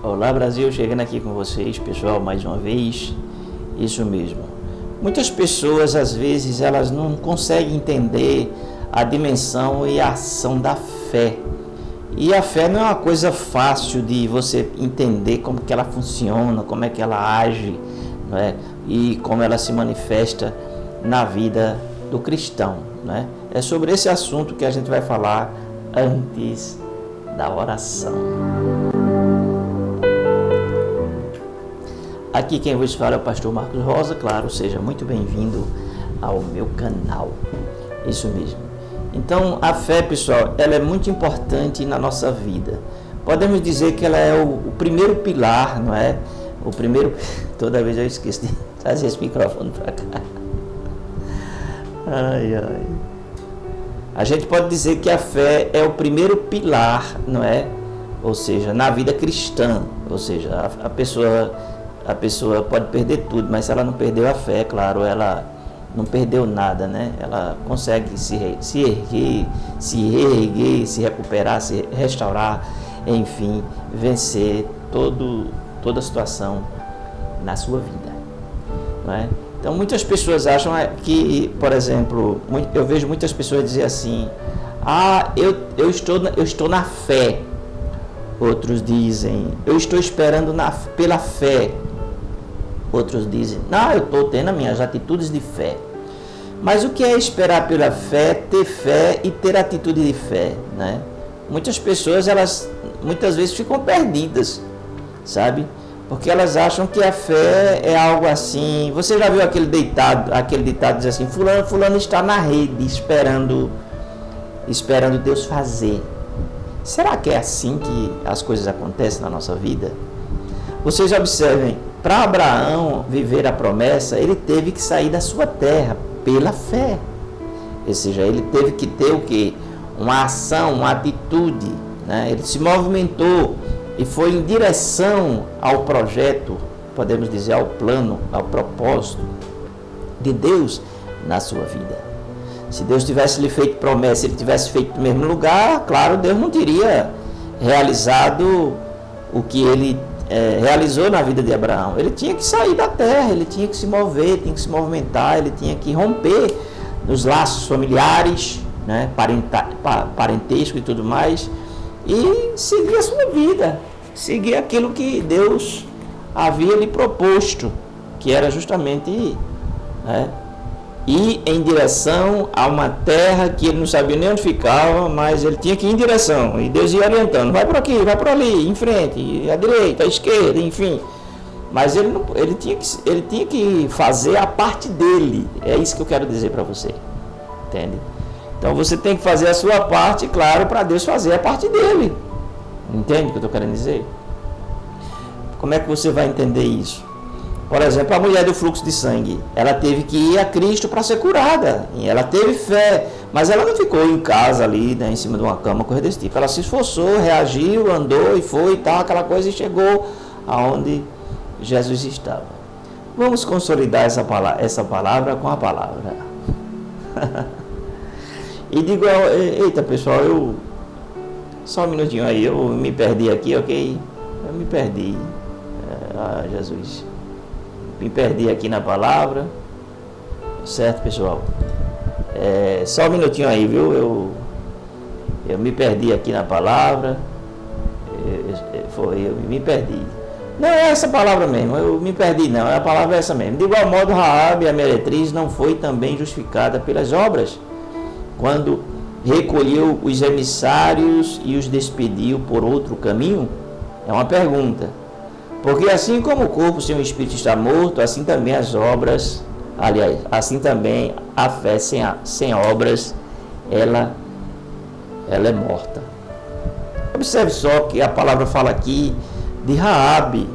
Olá Brasil, chegando aqui com vocês, pessoal, mais uma vez. Isso mesmo. Muitas pessoas, às vezes, elas não conseguem entender a dimensão e a ação da fé. E a fé não é uma coisa fácil de você entender como que ela funciona, como é que ela age, não é? E como ela se manifesta na vida do cristão, né? É sobre esse assunto que a gente vai falar antes da oração. Aqui quem vos fala é o pastor Marcos Rosa, claro, seja muito bem-vindo ao meu canal. Isso mesmo. Então, a fé, pessoal, ela é muito importante na nossa vida. Podemos dizer que ela é o primeiro pilar, não é? O primeiro... Toda vez eu esqueço de trazer esse microfone para cá. Ai, ai. A gente pode dizer que a fé é o primeiro pilar, não é? Ou seja, na vida cristã. Ou seja, a pessoa pode perder tudo, mas se ela não perdeu a fé, claro, ela não perdeu nada, né? Ela consegue se erguer, se recuperar, se restaurar, enfim, vencer toda a situação na sua vida, não é? Então muitas pessoas acham que, por exemplo, eu vejo muitas pessoas dizer assim: eu estou na fé. Outros dizem: eu estou esperando pela fé. Outros dizem: não, eu estou tendo as minhas atitudes de fé. Mas o que é esperar pela fé, ter fé e ter atitude de fé, né? Muitas pessoas, elas muitas vezes ficam perdidas, sabe? Porque elas acham que a fé é algo assim. Você já viu aquele ditado diz assim: fulano está na rede esperando Deus fazer. Será que é assim que as coisas acontecem na nossa vida? Vocês observem, para Abraão viver a promessa, ele teve que sair da sua terra pela fé. Ou seja, ele teve que ter o quê? Uma ação, uma atitude, né? Ele se movimentou e foi em direção ao projeto, podemos dizer, ao plano, ao propósito de Deus na sua vida. Se Deus tivesse lhe feito promessa, ele tivesse feito no mesmo lugar, claro, Deus não teria realizado o que ele realizou na vida de Abraão. Ele tinha que sair da terra, ele tinha que se mover, tinha que se movimentar, ele tinha que romper nos laços familiares, né, parentesco e tudo mais, e seguir a sua vida, seguir aquilo que Deus havia lhe proposto, que era justamente, né, ir em direção a uma terra que ele não sabia nem onde ficava, mas ele tinha que ir em direção, e Deus ia orientando: vai por aqui, vai por ali, em frente, à direita, à esquerda, enfim. Mas ele tinha que fazer a parte dele. É isso que eu quero dizer para você, entende? Então você tem que fazer a sua parte, claro, para Deus fazer a parte dele. Entende o que eu estou querendo dizer? Como é que você vai entender isso? Por exemplo, a mulher do fluxo de sangue, ela teve que ir a Cristo para ser curada, e ela teve fé, mas ela não ficou em casa ali, né, em cima de uma cama, coisa desse tipo. Ela se esforçou, reagiu, andou e foi e tal, aquela coisa, e chegou aonde Jesus estava. Vamos consolidar essa palavra com a palavra. E digo: eita pessoal, só um minutinho aí, eu me perdi aqui, ok? Eu me perdi. Jesus. Me perdi aqui na palavra. Certo, pessoal? Só um minutinho aí, viu? Eu me perdi aqui na palavra. Eu me perdi. Não é essa palavra mesmo, eu me perdi não, a palavra é essa mesmo. De igual modo, Raabe, a meretriz, não foi também justificada pelas obras, quando recolheu os emissários e os despediu por outro caminho? É uma pergunta. Porque assim como o corpo sem o espírito está morto, assim também as obras, aliás, assim também a fé sem obras, ela é morta. Observe só que a palavra fala aqui de Raabe.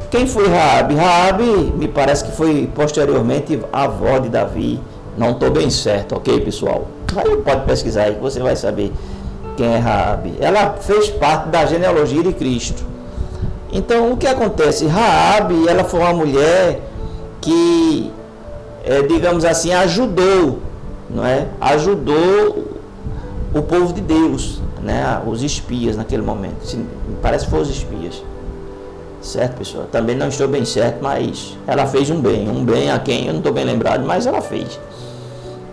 Quem foi Raabe? Raabe me parece que foi posteriormente a avó de Davi. Não estou bem certo, ok, pessoal? Aí pode pesquisar aí que você vai saber quem é Raabe. Ela fez parte da genealogia de Cristo. Então, o que acontece? Raabe, ela foi uma mulher que, digamos assim, ajudou, não é? Ajudou o povo de Deus, né? Os espias naquele momento. Parece que foram os espias. Certo, pessoal? Também não estou bem certo, mas ela fez um bem a quem eu não estou bem lembrado, mas ela fez.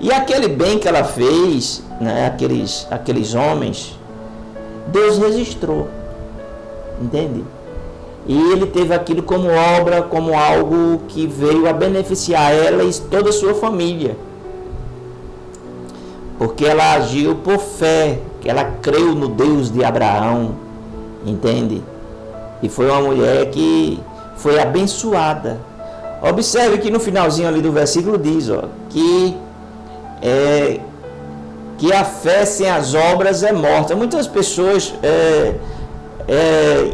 E aquele bem que ela fez, né, aqueles homens, Deus registrou, entende? E ele teve aquilo como obra, como algo que veio a beneficiar ela e toda a sua família. Porque ela agiu por fé, que ela creu no Deus de Abraão, entende? E foi uma mulher que foi abençoada. Observe que no finalzinho ali do versículo diz, que a fé sem as obras é morta. Muitas pessoas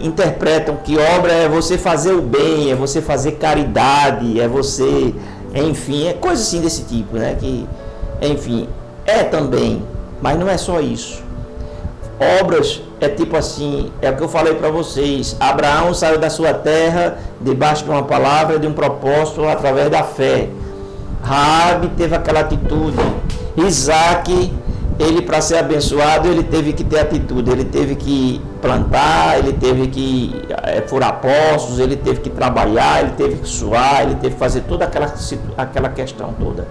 interpretam que obra é você fazer o bem, é você fazer caridade, é você, enfim, é coisa assim desse tipo, né? Que, enfim, é também, mas não é só isso. Obras é tipo assim, é o que eu falei para vocês. Abraão saiu da sua terra debaixo de uma palavra, de um propósito, através da fé. Raabe teve aquela atitude. Isaac, ele para ser abençoado, ele teve que ter atitude. Ele teve que plantar, ele teve que furar poços, ele teve que trabalhar, ele teve que suar, ele teve que fazer toda aquela questão toda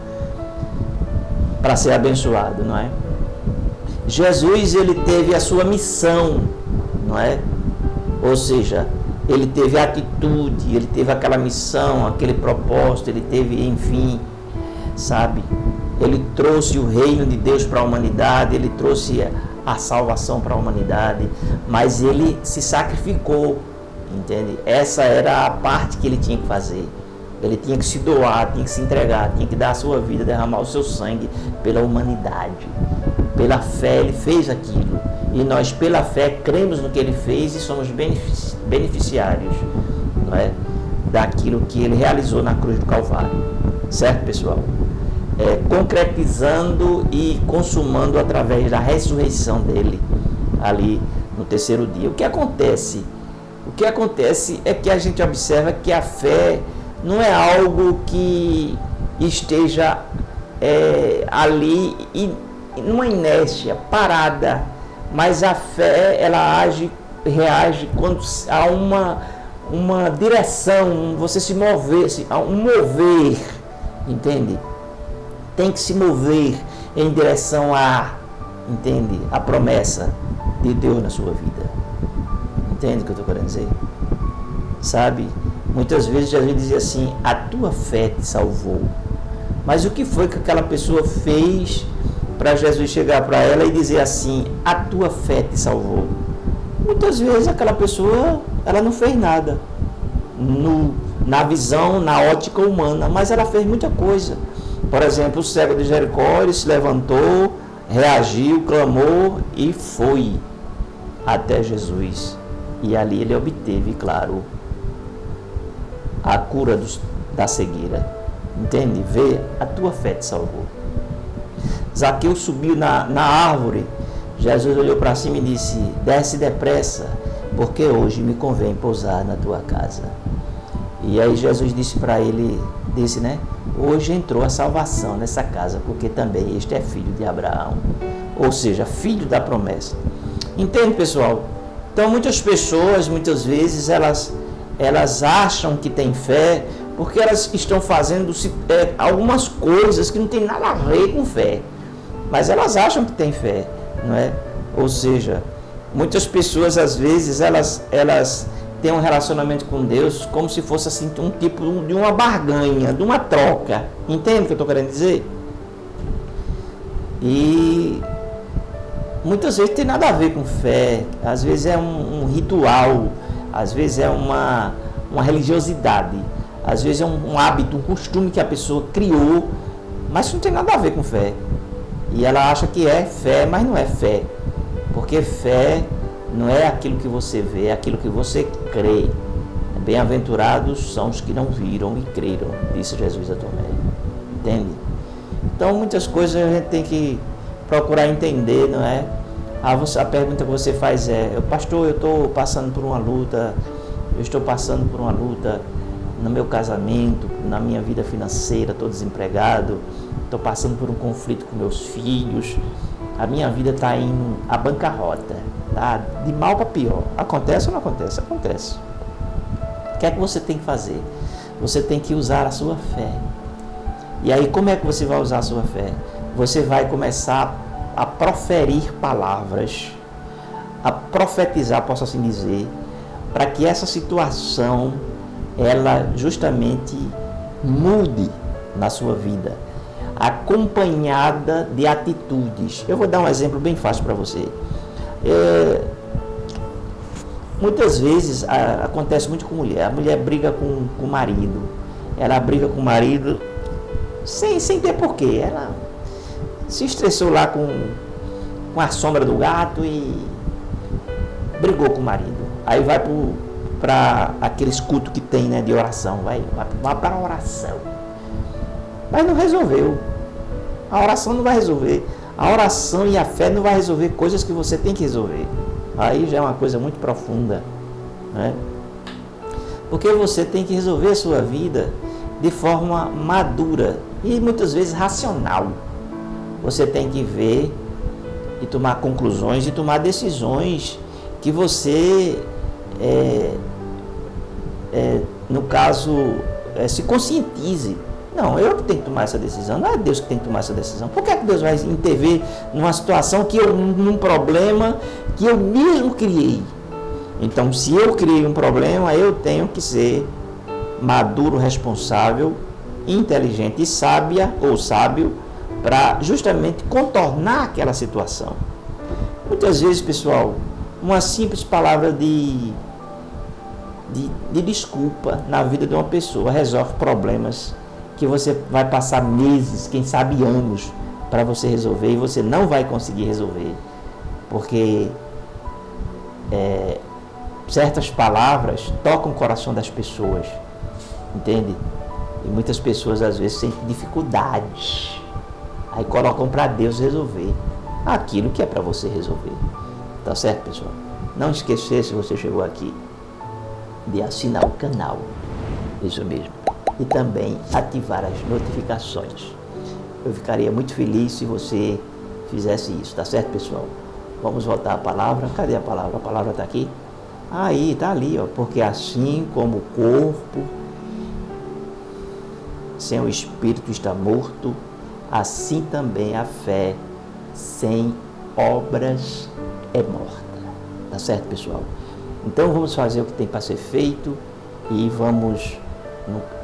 para ser abençoado, não é? Jesus, ele teve a sua missão, não é? Ou seja, ele teve a atitude, ele teve aquela missão, aquele propósito, ele teve, enfim, sabe? Ele trouxe o reino de Deus para a humanidade, ele trouxe a salvação para a humanidade, mas ele se sacrificou, entende? Essa era a parte que ele tinha que fazer. Ele tinha que se doar, tinha que se entregar, tinha que dar a sua vida, derramar o seu sangue pela humanidade. Pela fé ele fez aquilo. E nós, pela fé, cremos no que ele fez e somos beneficiários, não é? Daquilo que ele realizou na cruz do Calvário. Certo, pessoal? Concretizando e consumando através da ressurreição dele, ali no terceiro dia. O que acontece? O que acontece é que a gente observa que a fé não é algo que esteja ali e numa inércia, parada, mas a fé, ela reage quando há uma direção, você se mover, há um mover, entende? Tem que se mover em direção entende? A promessa de Deus na sua vida. Entende o que eu estou querendo dizer? Sabe? Muitas vezes Jesus dizia assim, a tua fé te salvou. Mas o que foi que aquela pessoa fez para Jesus chegar para ela e dizer assim, a tua fé te salvou? Muitas vezes aquela pessoa, ela não fez nada na visão, na ótica humana, mas ela fez muita coisa. Por exemplo, o cego de Jericó, ele se levantou, reagiu, clamou e foi até Jesus. E ali ele obteve, claro, a cura da cegueira. Entende? Vê, a tua fé te salvou. Zaqueu subiu na árvore. Jesus olhou para cima e disse, desce depressa, porque hoje me convém pousar na tua casa. E aí Jesus disse para ele, né? Hoje entrou a salvação nessa casa, porque também este é filho de Abraão. Ou seja, filho da promessa. Entende, pessoal? Então muitas pessoas, muitas vezes, elas acham que têm fé, porque elas estão fazendo algumas coisas que não tem nada a ver com fé. Mas elas acham que têm fé, não é? Ou seja, muitas pessoas, às vezes, elas têm um relacionamento com Deus como se fosse assim, um tipo de uma barganha, de uma troca. Entende o que eu estou querendo dizer? E muitas vezes tem nada a ver com fé. Às vezes é um ritual, às vezes é uma religiosidade, às vezes é um hábito, um costume que a pessoa criou, mas não tem nada a ver com fé. E ela acha que é fé, mas não é fé. Porque fé não é aquilo que você vê, é aquilo que você crê. Bem-aventurados são os que não viram e creram, disse Jesus a Tomé. Entende? Então, muitas coisas a gente tem que procurar entender, não é? A pergunta que você faz pastor, eu estou passando por uma luta, no meu casamento, na minha vida financeira, estou desempregado, estou passando por um conflito com meus filhos, a minha vida está indo à bancarrota, tá? De mal para pior. Acontece ou não acontece? Acontece. O que é que você tem que fazer? Você tem que usar a sua fé. E aí, como é que você vai usar a sua fé? Você vai começar a proferir palavras, a profetizar, posso assim dizer, para que essa situação, ela justamente mude na sua vida, acompanhada de atitudes. Eu vou dar um exemplo bem fácil para você. Muitas vezes acontece muito com mulher. A mulher briga com o marido. Ela briga com o marido sem ter porquê. Ela se estressou lá com a sombra do gato e brigou com o marido. Aí vai para aqueles cultos que tem, né, de oração. Vai para a oração. Mas não resolveu. A oração não vai resolver. A oração e a fé não vai resolver coisas que você tem que resolver. Aí já é uma coisa muito profunda, né? Porque você tem que resolver a sua vida de forma madura e muitas vezes racional. Você tem que ver e tomar conclusões e tomar decisões que você, no caso, se conscientize. Não, eu que tenho que tomar essa decisão, não é Deus que tem que tomar essa decisão. Por que é que Deus vai intervir numa situação num problema que eu mesmo criei? Então, se eu criei um problema, eu tenho que ser maduro, responsável, inteligente e sábio para justamente contornar aquela situação. Muitas vezes, pessoal, uma simples palavra de desculpa na vida de uma pessoa resolve problemas que você vai passar meses, quem sabe anos, para você resolver, e você não vai conseguir resolver, porque certas palavras tocam o coração das pessoas, entende? E muitas pessoas às vezes sentem dificuldades, aí colocam para Deus resolver aquilo que é para você resolver. Tá certo, pessoal? Não esquecer, se você chegou aqui, de assinar o canal, isso mesmo, e também ativar as notificações. Eu ficaria muito feliz se você fizesse isso, tá certo, pessoal? Vamos voltar à palavra. Cadê a palavra? A palavra está aqui? Aí, está ali, ó. Porque assim como o corpo sem o espírito está morto, assim também a fé sem obras é morta. Tá certo, pessoal? Então vamos fazer o que tem para ser feito e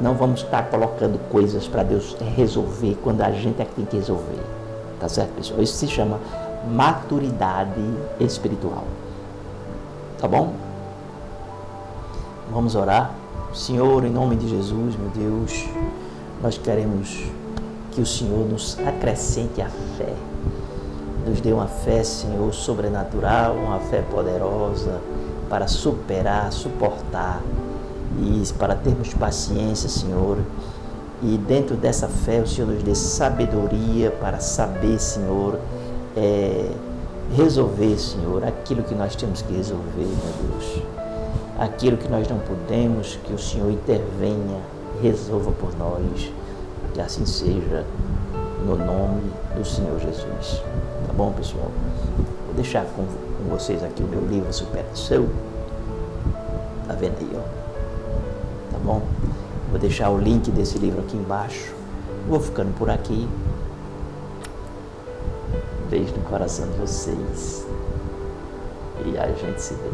não vamos estar colocando coisas para Deus resolver quando a gente é que tem que resolver. Tá certo, pessoal? Isso se chama maturidade espiritual. Tá bom? Vamos orar. Senhor, em nome de Jesus, meu Deus, nós queremos que o Senhor nos acrescente a fé. Nos dê uma fé, Senhor, sobrenatural, uma fé poderosa para superar, suportar e para termos paciência, Senhor. E dentro dessa fé o Senhor nos dê sabedoria para saber, Senhor, resolver, Senhor, aquilo que nós temos que resolver, meu Deus. Aquilo que nós não podemos, que o Senhor intervenha, resolva por nós. Que assim seja, no nome do Senhor Jesus. Tá bom, pessoal? Vou deixar com vocês aqui o meu livro Superação. Tá vendo aí, ó? Tá bom? Vou deixar o link desse livro aqui embaixo. Vou ficando por aqui. Beijo no coração de vocês. E a gente se vê.